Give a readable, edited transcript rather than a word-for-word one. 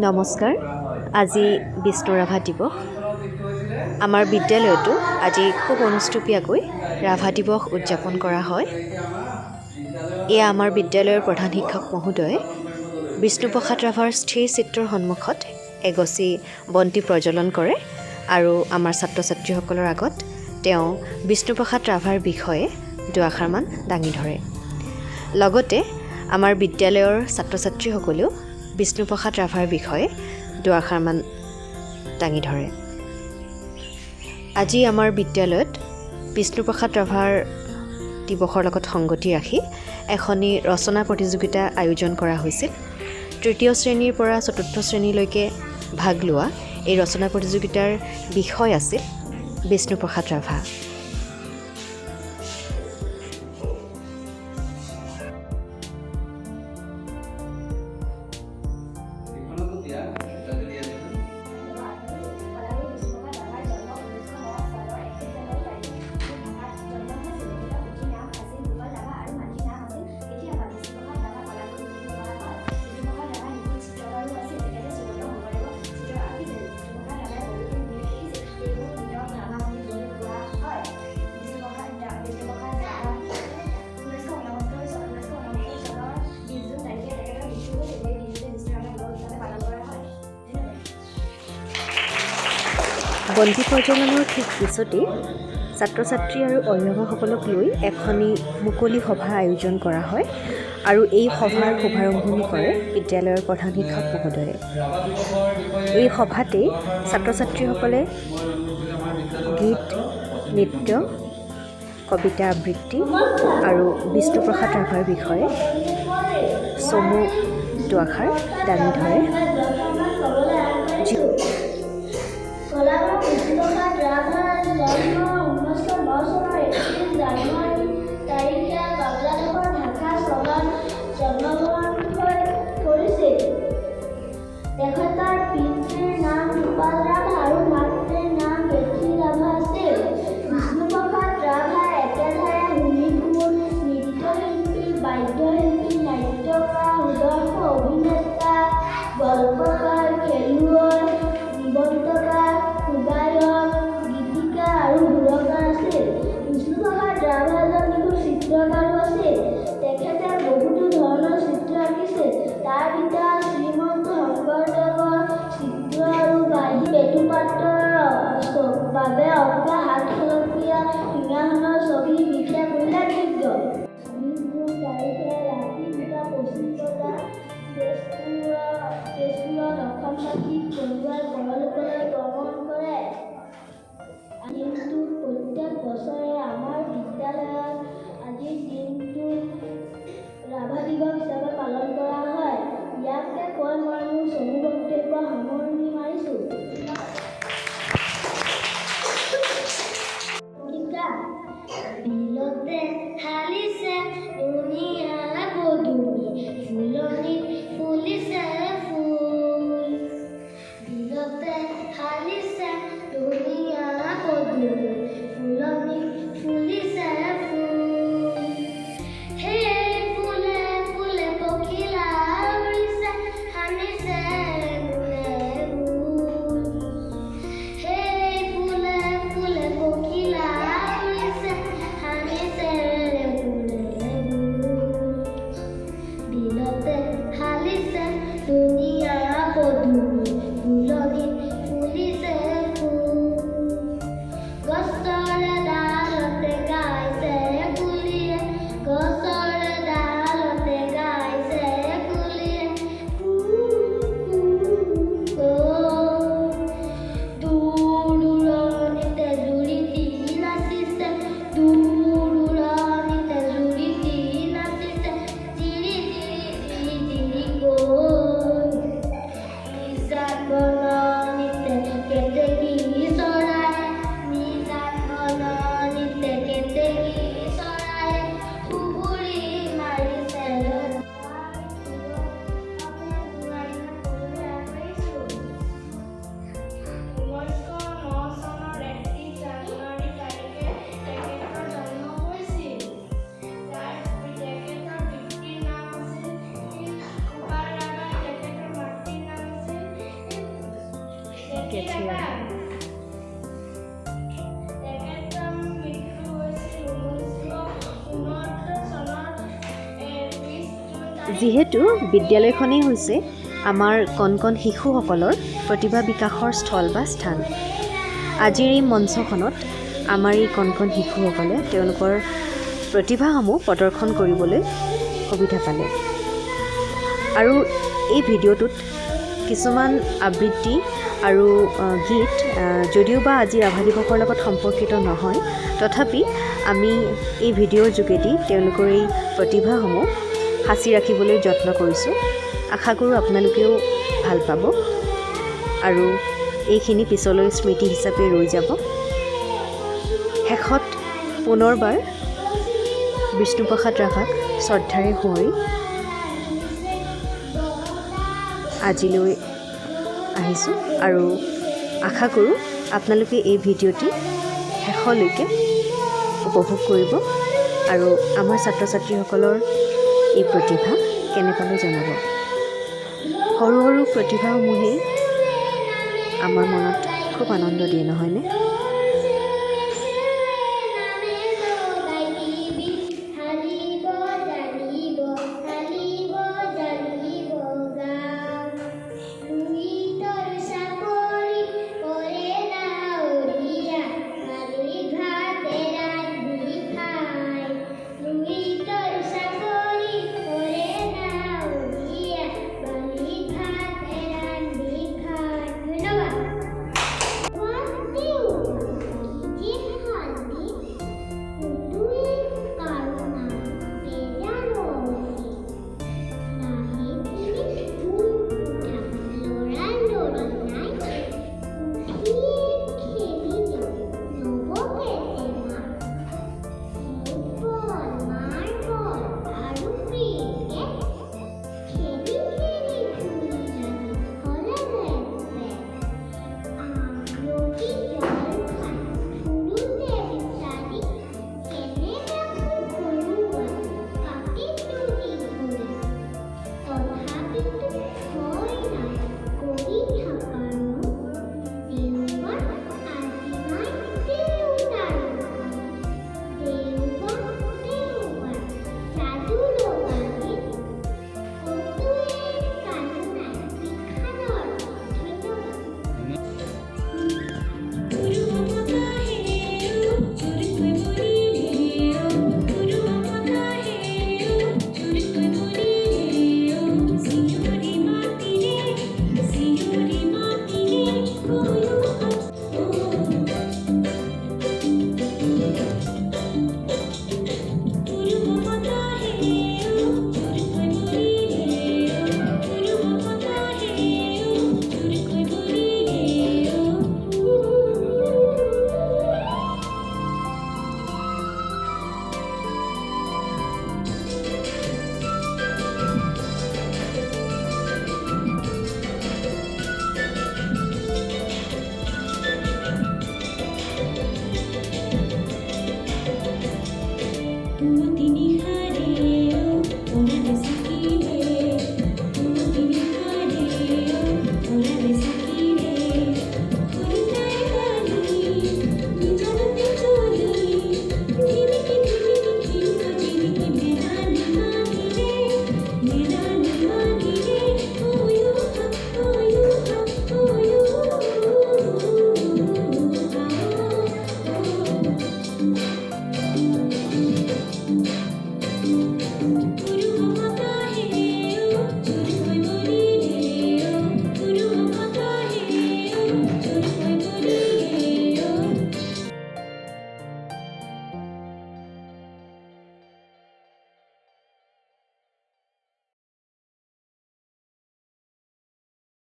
নমস্কাৰ। আজি বিষ্ণু ৰাভা দিৱস। আমাৰ বিদ্যালয়তো আজি খুব অনুষ্টুপীয়াকৈ ৰাভা দিৱস উদযাপন কৰা হয়। এয়া আমাৰ বিদ্যালয়ৰ প্ৰধান শিক্ষক মহোদয়ে বিষ্ণুপ্ৰসাদ ৰাভাৰ স্থিৰ চিত্ৰৰ সন্মুখত এগছি বন্তি প্ৰজ্বলন কৰে আৰু আমাৰ ছাত্ৰ ছাত্ৰীসকলৰ আগত তেওঁ বিষ্ণুপ্ৰসাদ ৰাভাৰ বিষয়ে দুআষাৰমান দাঙি ধৰে। লগতে আমাৰ বিদ্যালয়ৰ ছাত্ৰ ছাত্ৰীসকলেও বিষ্ণুপ্ৰসাদ ৰাভাৰ বিষয়ে দুআষাৰমান দাঙি ধৰে। আজি আমাৰ বিদ্যালয়ত বিষ্ণুপ্ৰসাদ ৰাভাৰ দিৱসৰ লগত সংগতি ৰাখি এখনি ৰচনা প্ৰতিযোগিতা আয়োজন কৰা হৈছিল। তৃতীয় শ্ৰেণীৰ পৰা চতুৰ্থ শ্ৰেণীলৈকে ভাগ লোৱা এই ৰচনা প্ৰতিযোগিতাৰ বিষয় আছিল বিষ্ণুপ্ৰসাদ ৰাভা। বন্তি প্ৰজ্বলনৰ ঠিক পিছতেই ছাত্ৰ ছাত্ৰী আৰু অভিভাৱকসকলক লৈ এখনি মুকলি সভা আয়োজন কৰা হয় আৰু এই সভাৰ শুভাৰম্ভণি কৰে বিদ্যালয়ৰ প্ৰধান শিক্ষক মহোদয়ে। এই সভাতেই ছাত্ৰ ছাত্ৰীসকলে গীত, নৃত্য, কবিতা আবৃত্তি আৰু বিষ্ণুপ্ৰসাদ ৰাভাৰ বিষয়ে চমু দুআষাৰ দাঙি ধৰে। বিষ্ণুপ্ৰসাদ ৰাভাৰ জন্ম 1909 চনৰ 31 জানুৱাৰী তাৰিখে বাংলাদেশৰ ঢাকা চহৰত জন্মগ্ৰহণ কৰিছিল। তেখেতৰ পিতৃৰ নাম গোপাল ৰাভা আৰু মাতৃৰ নাম বেটী ৰাভা আছিল। বিষ্ণুপ্ৰসাদ ৰাভা একেধাৰে হুলিকুল, নৃত্যশিল্পী, বাদ্যশিল্পী, নাট্যকাৰ, সুদক্ষ অভিনেতা, গল্পকাৰ, খেলুৱৈ, নিবন্ধকাৰ, গায়ক, গীতিকাৰ আৰু সুৰকাৰ আছিল। বিষ্ণুপ্ৰসাদ ৰাভা এজন নিখুঁত চিত্ৰকাৰো আছিল। তেখেতে বহুতো ধৰণৰ চিত্ৰ আঁকিছিল। তাৰ ভিতৰত শ্ৰীমন্ত শংকৰদেৱৰ চিত্ৰ আৰু বেটুপাতৰ বাবে অঁকা হাতশিল্পীয়া সিংহাসনৰ ছবি বিশেষ উল্লেখযোগ্য। 20 জুন তাৰিখে ৰাতি 2:25 বজাত তেজপুৰত অসমবাসীক কঢ়িয়াই পৰলোকলৈ গমন কৰে। দিনটো প্ৰত্যেক বছৰে আমাৰ বিদ্যালয়ত আজিৰ দিনটো ৰাভা দিৱস হিচাপে পালন কৰা হয়। ইয়াকে কৈ মই মোৰ চমু বক্তব্য সামৰণি মাৰিছোঁ। বিলতে হালিছে ধুনীয়া পদুমী, ফুলনিত ফুলিছে ফুল। বিলতে হালিছে ধুনীয়া পদুমী, ফুলনিত ফুলিছে ফুল। সেই ফুলে ফুলে পখিলা উৰিছে, সানিছে গুণে গুণ। কেথৰিন তেখেতৰ মৃত্যু হৈছিল 1969 চনত 20 জুন যিহেতু বিদ্যালয়খনেই হৈছে আমাৰ কণ কণ শিশুসকলৰ প্ৰতিভা বিকাশৰ স্থল বা স্থান। আজিৰ এই মঞ্চখনত আমাৰ এই কণ কণ শিশুসকলে তেওঁলোকৰ প্ৰতিভাসমূহ প্ৰদৰ্শন কৰিবলৈ সুবিধা পালে। আৰু এই ভিডিঅ'টোত কিছুমান আবৃত্তি আৰু গীত যদিও বা আজি ৰাভা দিৱসৰ লগত সম্পৰ্কিত নহয়, তথাপি আমি এই ভিডিঅ'ৰ যোগেদি তেওঁলোকৰ এই প্ৰতিভাসমূহ সাঁচি ৰাখিবলৈ যত্ন কৰিছোঁ। আশা কৰোঁ আপোনালোকেও ভাল পাব আৰু এইখিনি পিছলৈ স্মৃতি হিচাপে ৰৈ যাব। শেষত পুনৰবাৰ বিষ্ণুপ্ৰসাদ ৰাভাক শ্ৰদ্ধাৰে সুঁৱৰি আজিলৈ আহিছোঁ আৰু আশা কৰোঁ আপোনালোকে এই ভিডিঅ'টি শেষলৈকে উপভোগ কৰিব আৰু আমাৰ ছাত্ৰ ছাত্ৰীসকলৰ এই প্ৰতিভা কেনে পালে জনাব। সৰু সৰু প্ৰতিভাসমূহেই আমাৰ মনত খুব আনন্দ দিয়ে, নহয়নে?